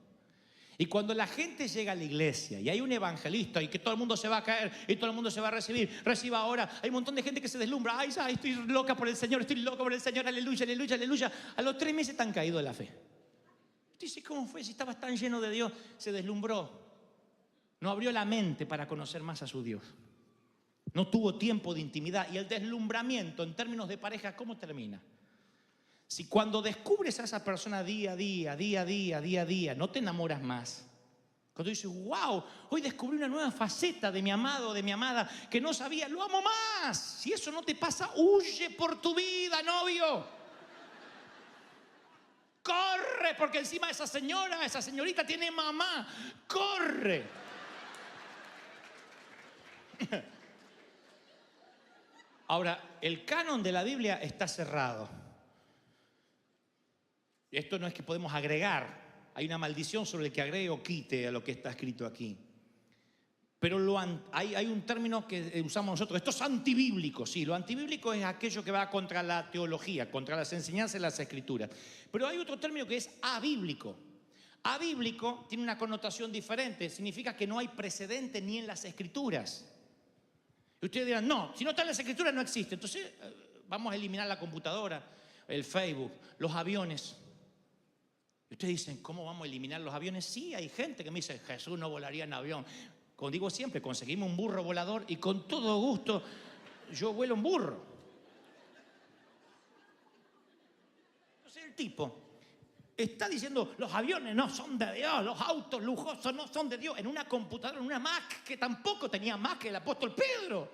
Y cuando la gente llega a la iglesia y hay un evangelista y que todo el mundo se va a caer y todo el mundo se va a recibir, reciba ahora, hay un montón de gente que se deslumbra. Ay, estoy loca por el Señor, aleluya, aleluya, aleluya. A los 3 meses están caídos de la fe. Dice, ¿cómo fue? Si estabas tan lleno de Dios, se deslumbró. No abrió la mente para conocer más a su Dios. No tuvo tiempo de intimidad. Y el deslumbramiento en términos de pareja, ¿cómo termina? Si cuando descubres a esa persona día a día, no te enamoras más. Cuando dices, wow, hoy descubrí una nueva faceta de mi amado o de mi amada que no sabía, lo amo más. Si eso no te pasa, huye por tu vida, novio. Corre, porque encima esa señorita tiene mamá. Corre. Ahora, el canon de la Biblia está cerrado. Esto no es que podemos agregar. Hay una maldición sobre el que agregue o quite a lo que está escrito aquí. Pero hay un término que usamos nosotros. Esto es antibíblico. Sí, lo antibíblico es aquello que va contra la teología, contra las enseñanzas de las Escrituras. Pero hay otro término que es abíblico. Abíblico tiene una connotación diferente. Significa que no hay precedente ni en las Escrituras. Y ustedes dirán, no, si no está en las Escrituras no existe. Entonces vamos a eliminar la computadora, el Facebook, los aviones. Y ustedes dicen, ¿cómo vamos a eliminar los aviones? Sí, hay gente que me dice, Jesús no volaría en avión. Como digo siempre, conseguimos un burro volador y con todo gusto yo vuelo un burro. Entonces el tipo está diciendo, los aviones no son de Dios, los autos lujosos no son de Dios, en una computadora, en una Mac que tampoco tenía Mac que el apóstol Pedro.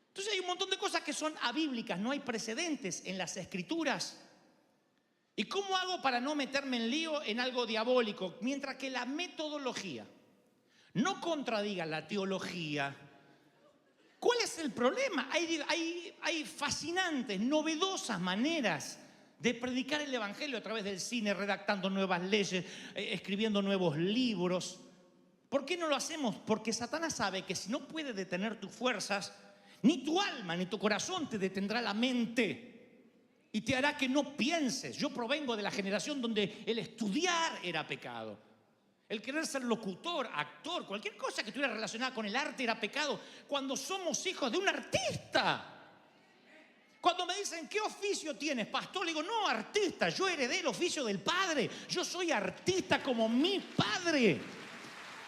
Entonces hay un montón de cosas que son abíblicas, no hay precedentes en las Escrituras. ¿Y cómo hago para no meterme en lío en algo diabólico? Mientras que la metodología no contradiga la teología, ¿cuál es el problema? Hay fascinantes, novedosas maneras de predicar el evangelio a través del cine, redactando nuevas leyes, escribiendo nuevos libros. ¿Por qué no lo hacemos? Porque Satanás sabe que si no puede detener tus fuerzas, ni tu alma ni tu corazón te detendrá la mente y te hará que no pienses. Yo provengo de la generación donde el estudiar era pecado. El querer ser locutor, actor, cualquier cosa que estuviera relacionada con el arte era pecado. Cuando somos hijos de un artista. Cuando me dicen, ¿qué oficio tienes, pastor? Le digo, no, artista. Yo heredé el oficio del padre. Yo soy artista como mi padre.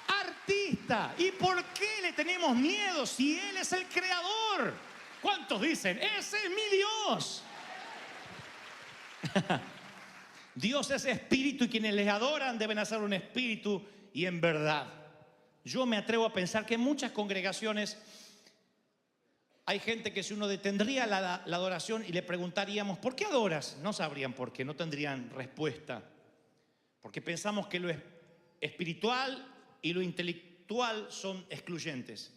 Artista. ¿Y por qué le tenemos miedo si Él es el creador? ¿Cuántos dicen, ese es mi Dios? Dios es espíritu y quienes le adoran deben hacer un espíritu y en verdad. Yo me atrevo a pensar que en muchas congregaciones hay gente que si uno detendría la adoración y le preguntaríamos, ¿por qué adoras? No sabrían por qué, no tendrían respuesta. Porque pensamos que lo espiritual y lo intelectual son excluyentes.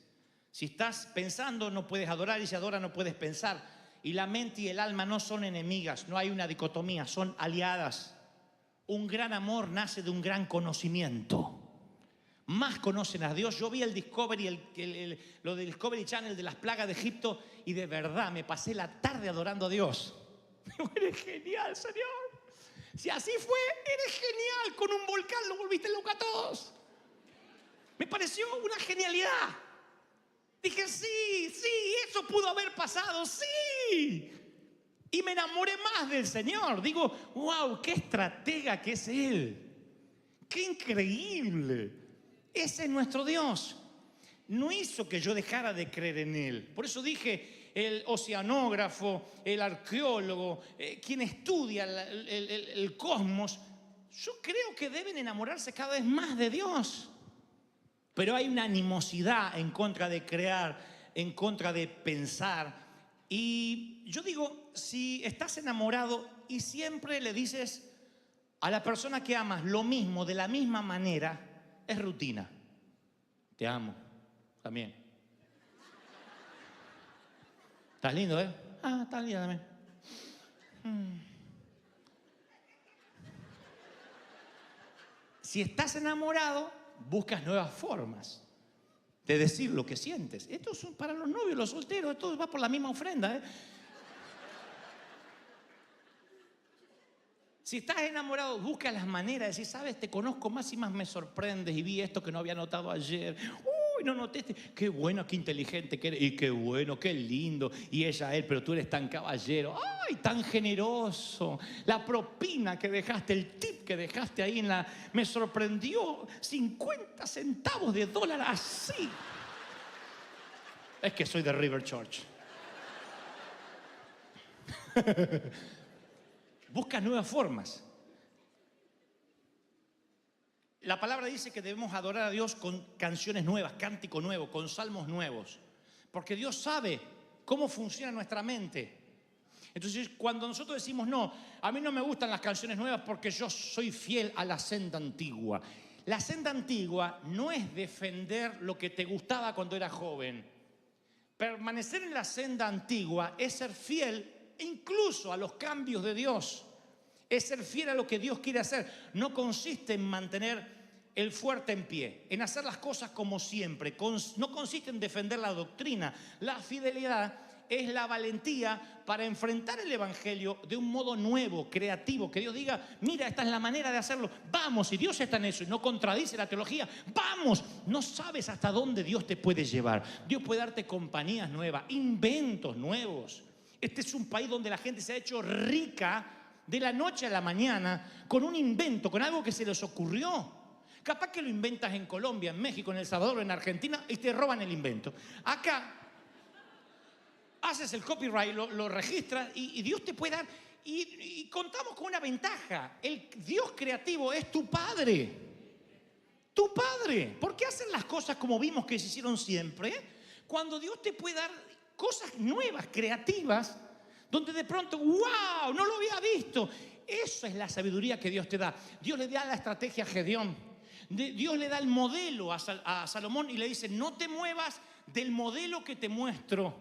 Si estás pensando no puedes adorar y si adoras no puedes pensar. Y la mente y el alma no son enemigas, no hay una dicotomía, son aliadas. Un gran amor nace de un gran conocimiento. Más conocen a Dios. Yo vi el Discovery, lo del Discovery Channel de las plagas de Egipto y de verdad me pasé la tarde adorando a Dios. Eres genial, Señor. Si así fue, eres genial. Con un volcán lo volviste loco a todos. Me pareció una genialidad. Dije, sí, eso pudo haber pasado, sí. Y me enamoré más del Señor. Digo, wow, qué estratega que es Él. Qué increíble. Ese es nuestro Dios. No hizo que yo dejara de creer en Él. Por eso dije, el oceanógrafo, el arqueólogo, quien estudia el cosmos, yo creo que deben enamorarse cada vez más de Dios. Pero hay una animosidad en contra de crear, en contra de pensar. Y yo digo, si estás enamorado y siempre le dices a la persona que amas lo mismo, de la misma manera, es rutina. Te amo, también. ¿Estás lindo, eh? Ah, estás lindo también. Si estás enamorado, buscas nuevas formas de decir lo que sientes. Esto es para los novios, los solteros, esto va por la misma ofrenda, ¿eh? Si estás enamorado, busca las maneras de decir, sabes, te conozco más y más me sorprendes y vi esto que no había notado ayer. Uy, no noté, qué bueno, qué inteligente que eres y qué bueno, qué lindo. Y ella, él, pero tú eres tan caballero. Ay, tan generoso. La propina que dejaste, el tip que dejaste ahí me sorprendió. 50 centavos de dólar así. Es que soy de River Church. Busca nuevas formas. La palabra dice que debemos adorar a Dios con canciones nuevas, cántico nuevo, con salmos nuevos. Porque Dios sabe cómo funciona nuestra mente. Entonces, cuando nosotros decimos, no, a mí no me gustan las canciones nuevas porque yo soy fiel a la senda antigua. La senda antigua no es defender lo que te gustaba cuando eras joven. Permanecer en la senda antigua es ser fiel incluso a los cambios de Dios. Es ser fiel a lo que Dios quiere hacer. No consiste en mantener el fuerte en pie, en hacer las cosas como siempre. No consiste en defender la doctrina. La fidelidad es la valentía para enfrentar el evangelio de un modo nuevo, creativo. Que Dios diga, mira, esta es la manera de hacerlo. Vamos, si Dios está en eso y no contradice la teología, vamos. No sabes hasta dónde Dios te puede llevar. Dios puede darte compañías nuevas, inventos nuevos. Este es un país donde la gente se ha hecho rica de la noche a la mañana con un invento, con algo que se les ocurrió. Capaz que lo inventas en Colombia, en México, en El Salvador, en Argentina y te roban el invento. Acá haces el copyright, lo registras y Dios te puede dar. Y contamos con una ventaja. El Dios creativo es tu Padre. Tu Padre. ¿Por qué hacen las cosas como vimos que se hicieron siempre? Cuando Dios te puede dar cosas nuevas, creativas, donde de pronto, wow, no lo había visto. Esa es la sabiduría que Dios te da. Dios le da la estrategia a Gedeón. Dios le da el modelo a Salomón y le dice, no te muevas del modelo que te muestro.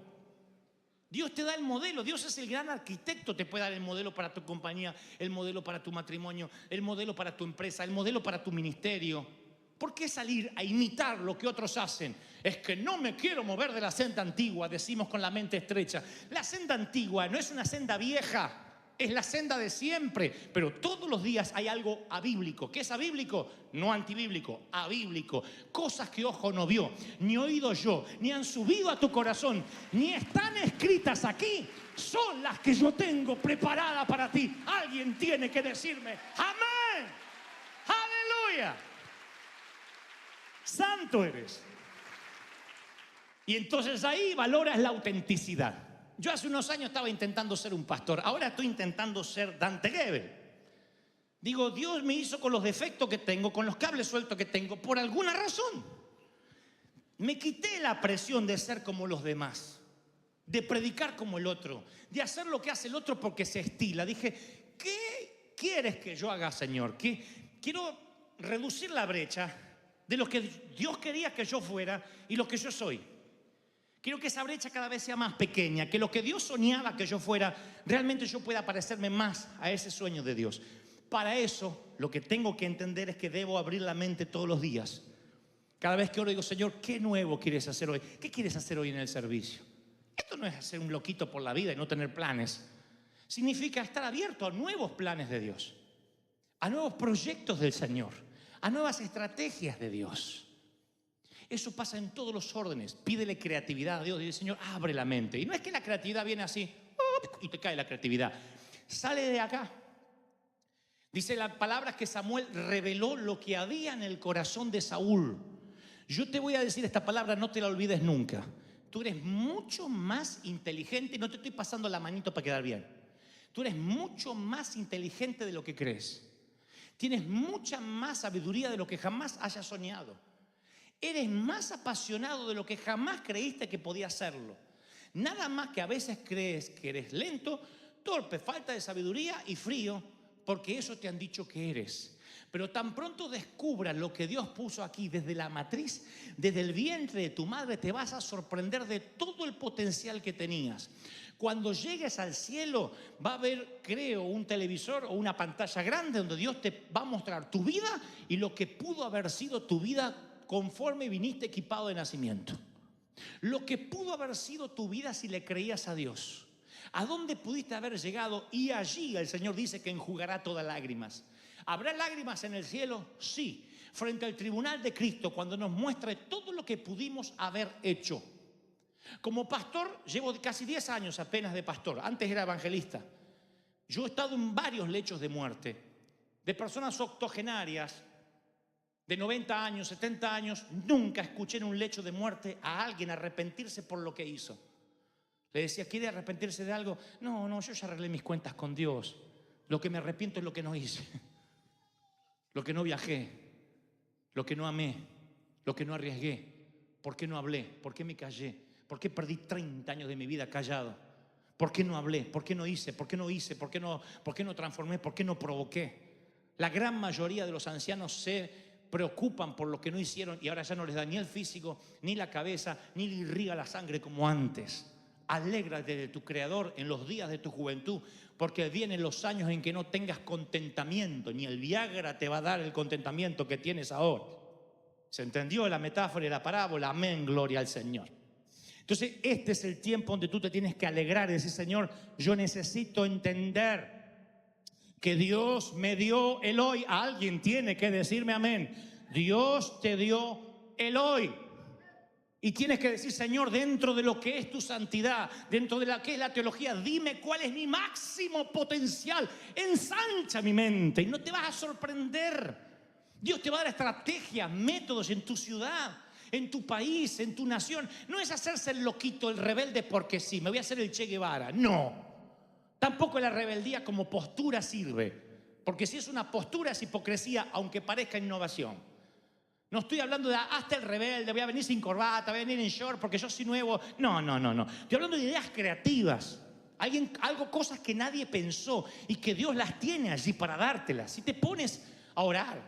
Dios te da el modelo, Dios es el gran arquitecto, te puede dar el modelo para tu compañía, el modelo para tu matrimonio, el modelo para tu empresa, el modelo para tu ministerio. ¿Por qué salir a imitar lo que otros hacen? Es que no me quiero mover de la senda antigua, decimos con la mente estrecha. La senda antigua no es una senda vieja, es la senda de siempre, pero todos los días hay algo abíblico. ¿Qué es abíblico? No antibíblico, abíblico. Cosas que ojo no vio, ni oído yo, ni han subido a tu corazón, ni están escritas aquí, son las que yo tengo preparadas para ti. Alguien tiene que decirme, amén, aleluya, santo eres. Y entonces ahí valoras la autenticidad. Yo hace unos años estaba intentando ser un pastor, ahora estoy intentando ser Dante Gebel. Digo, Dios me hizo con los defectos que tengo, con los cables sueltos que tengo, por alguna razón. Me quité la presión de ser como los demás, de predicar como el otro, de hacer lo que hace el otro porque se estila. Dije, ¿qué quieres que yo haga, Señor? Quiero reducir la brecha de lo que Dios quería que yo fuera y lo que yo soy. Quiero que esa brecha cada vez sea más pequeña, que lo que Dios soñaba que yo fuera, realmente yo pueda parecerme más a ese sueño de Dios. Para eso, lo que tengo que entender es que debo abrir la mente todos los días. Cada vez que oro digo, Señor, ¿qué nuevo quieres hacer hoy? ¿Qué quieres hacer hoy en el servicio? Esto no es hacer un loquito por la vida y no tener planes. Significa estar abierto a nuevos planes de Dios, a nuevos proyectos del Señor, a nuevas estrategias de Dios. Eso pasa en todos los órdenes. Pídele creatividad a Dios. Dile, Señor, abre la mente. Y no es que la creatividad viene así y te cae la creatividad. Sale de acá. Dice la palabra que Samuel reveló lo que había en el corazón de Saúl. Yo te voy a decir esta palabra, no te la olvides nunca. Tú eres mucho más inteligente, y no te estoy pasando la manito para quedar bien. Tú eres mucho más inteligente de lo que crees. Tienes mucha más sabiduría de lo que jamás hayas soñado. Eres más apasionado de lo que jamás creíste que podías serlo. Nada más que a veces crees que eres lento, torpe, falta de sabiduría y frío, porque eso te han dicho que eres. Pero tan pronto descubras lo que Dios puso aquí desde la matriz, desde el vientre de tu madre, te vas a sorprender de todo el potencial que tenías. Cuando llegues al cielo va a haber, creo, un televisor o una pantalla grande donde Dios te va a mostrar tu vida y lo que pudo haber sido tu vida conforme viniste equipado de nacimiento. Lo que pudo haber sido tu vida si le creías a Dios. ¿A dónde pudiste haber llegado? Y allí el Señor dice que enjugará todas lágrimas. ¿Habrá lágrimas en el cielo? Sí. Frente al tribunal de Cristo, cuando nos muestre todo lo que pudimos haber hecho. Como pastor, llevo casi 10 años apenas de pastor. Antes era evangelista. Yo he estado en varios lechos de muerte. De personas octogenarias, de 90 años, 70 años, nunca escuché en un lecho de muerte a alguien arrepentirse por lo que hizo. Le decía, ¿quiere arrepentirse de algo? No, yo ya arreglé mis cuentas con Dios. Lo que me arrepiento es lo que no hice, lo que no viajé, lo que no amé, lo que no arriesgué. ¿Por qué no hablé? ¿Por qué me callé? ¿Por qué perdí 30 años de mi vida callado? ¿Por qué no hablé? ¿Por qué no hice? ¿Por qué no hice? ¿Por qué no transformé? ¿Por qué no provoqué? La gran mayoría de los ancianos se preocupan por lo que no hicieron y ahora ya no les da ni el físico, ni la cabeza, ni le irriga la sangre como antes. Alégrate de tu Creador en los días de tu juventud, porque vienen los años en que no tengas contentamiento, ni el Viagra te va a dar el contentamiento que tienes ahora. ¿Se entendió la metáfora y la parábola? Amén, gloria al Señor. Entonces este es el tiempo donde tú te tienes que alegrar y decir, Señor, yo necesito entender que Dios me dio el hoy. Alguien tiene que decirme amén. Dios te dio el hoy. Y tienes que decir, Señor, dentro de lo que es tu santidad, dentro de lo que es la teología, dime cuál es mi máximo potencial. Ensancha mi mente y no te vas a sorprender. Dios te va a dar estrategias, métodos en tu ciudad, en tu país, en tu nación. No es hacerse el loquito, el rebelde porque sí, me voy a hacer el Che Guevara. No. Tampoco la rebeldía como postura sirve, porque si es una postura es hipocresía, aunque parezca innovación. No estoy hablando de hasta el rebelde, voy a venir sin corbata, voy a venir en short porque yo soy nuevo. No. Estoy hablando de ideas creativas, cosas que nadie pensó y que Dios las tiene allí para dártelas. Si te pones a orar,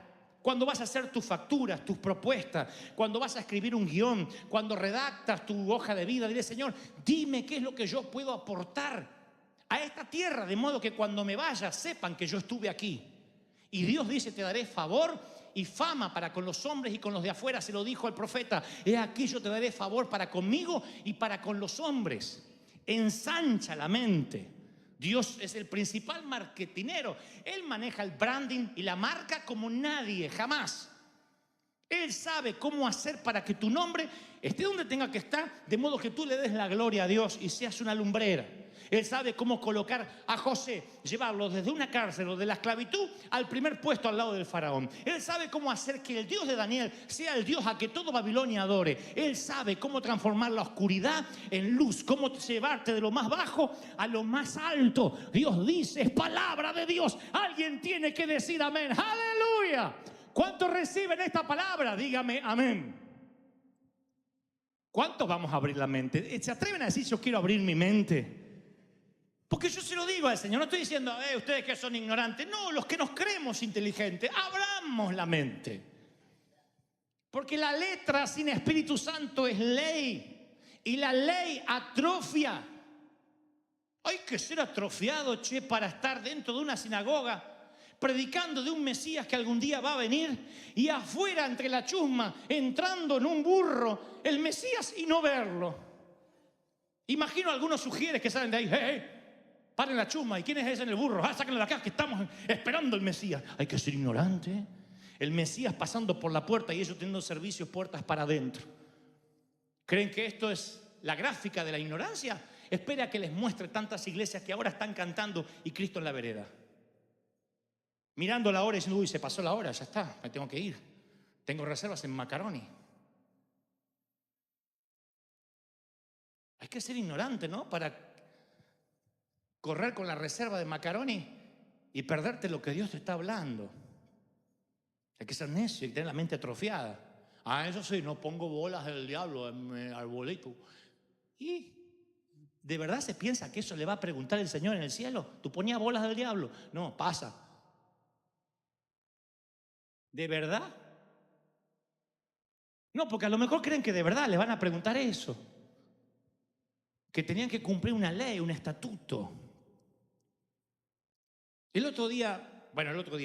cuando vas a hacer tus facturas, tus propuestas, cuando vas a escribir un guión, cuando redactas tu hoja de vida, dile: Señor, dime qué es lo que yo puedo aportar a esta tierra, de modo que cuando me vaya sepan que yo estuve aquí. Y Dios dice: te daré favor y fama para con los hombres y con los de afuera. Se lo dijo al profeta: he aquí yo te daré favor para conmigo y para con los hombres. Ensancha la mente. Dios es el principal marketinero. Él maneja el branding y la marca como nadie, jamás. Él sabe cómo hacer para que tu nombre esté donde tenga que estar, de modo que tú le des la gloria a Dios y seas una lumbrera. Él sabe cómo colocar a José, llevarlo desde una cárcel o de la esclavitud al primer puesto al lado del faraón. Él sabe cómo hacer que el Dios de Daniel sea el Dios a que todo Babilonia adore. Él sabe cómo transformar la oscuridad en luz, cómo llevarte de lo más bajo a lo más alto. Dios dice: es palabra de Dios. Alguien tiene que decir amén. ¡Aleluya! ¿Cuántos reciben esta palabra? Dígame amén. ¿Cuántos vamos a abrir la mente? ¿Se atreven a decir: yo quiero abrir mi mente? Porque yo se lo digo al Señor, no estoy diciendo: ustedes que son ignorantes. No, los que nos creemos inteligentes, abramos la mente. Porque la letra sin Espíritu Santo es ley. Y la ley atrofia. Hay que ser atrofiado, para estar dentro de una sinagoga predicando de un Mesías que algún día va a venir, y afuera entre la chusma, entrando en un burro, el Mesías, y no verlo. Imagino a algunos sugieres que salen de ahí: hey, paren la chusma. ¿Y quién es ese en el burro? Sáquenlo de acá, que estamos esperando el Mesías. Hay que ser ignorante. El Mesías pasando por la puerta y ellos teniendo servicios puertas para adentro. ¿Creen que esto es la gráfica de la ignorancia? Espera que les muestre tantas iglesias que ahora están cantando y Cristo en la vereda. Mirando la hora y diciendo: uy, se pasó la hora, ya está, me tengo que ir. Tengo reservas en Macaroni. Hay que ser ignorante, ¿no? Para correr con la reserva de Macaroni y perderte lo que Dios te está hablando. Hay que ser necio y tener la mente atrofiada. Eso sí, no pongo bolas del diablo en mi arbolito. ¿Y de verdad se piensa que eso le va a preguntar el Señor en el cielo? ¿Tú ponías bolas del diablo? No, pasa. ¿De verdad? No, porque a lo mejor creen que de verdad le van a preguntar eso. Que tenían que cumplir una ley, un estatuto. El otro día,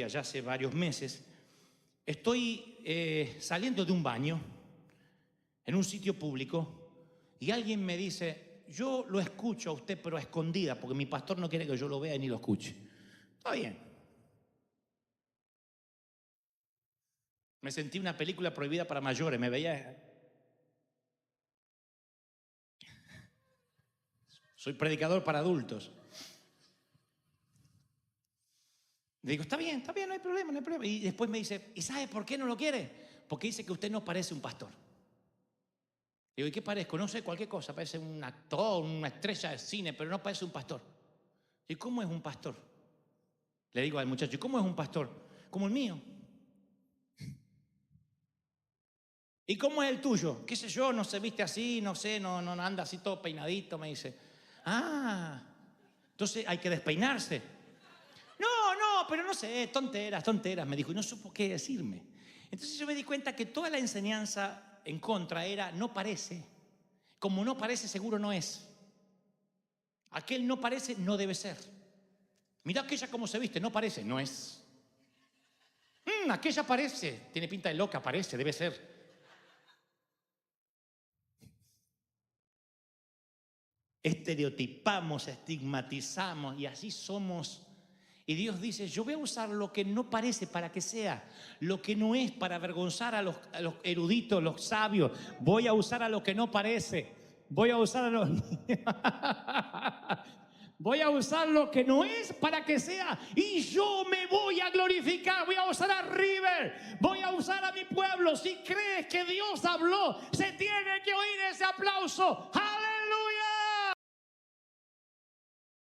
ya hace varios meses, estoy saliendo de un baño en un sitio público y alguien me dice: yo lo escucho a usted, pero a escondida, porque mi pastor no quiere que yo lo vea ni lo escuche. Está bien. Me sentí una película prohibida para mayores, me veía. Soy predicador para adultos. Le digo: está bien, no hay problema, no hay problema. Y después me dice: ¿y sabe por qué no lo quiere? Porque dice que usted no parece un pastor. Le digo: ¿y qué parezco? No sé, cualquier cosa, parece un actor, una estrella de cine, pero no parece un pastor. ¿Y cómo es un pastor? Le digo al muchacho: ¿y cómo es un pastor? Como el mío. ¿Y cómo es el tuyo? ¿Qué sé yo? No se viste así, no sé, no anda así todo peinadito, me dice. Entonces hay que despeinarse. No, pero no sé, tonteras, me dijo, y no supo qué decirme. Entonces yo me di cuenta que toda la enseñanza en contra era: no parece. Como no parece, seguro no es. Aquel no parece, no debe ser. Mira aquella cómo se viste, no parece, no es. Aquella parece, tiene pinta de loca, parece, debe ser. Estereotipamos, estigmatizamos y así somos. Y Dios dice: yo voy a usar lo que no parece para que sea, lo que no es para avergonzar a los eruditos, los sabios. Voy a usar a lo que no parece. Voy a usar a los... Voy a usar lo que no es para que sea, y yo me voy a glorificar. Voy a usar a River, voy a usar a mi pueblo. Si crees que Dios habló, se tiene que oír ese aplauso. ¡Aleluya!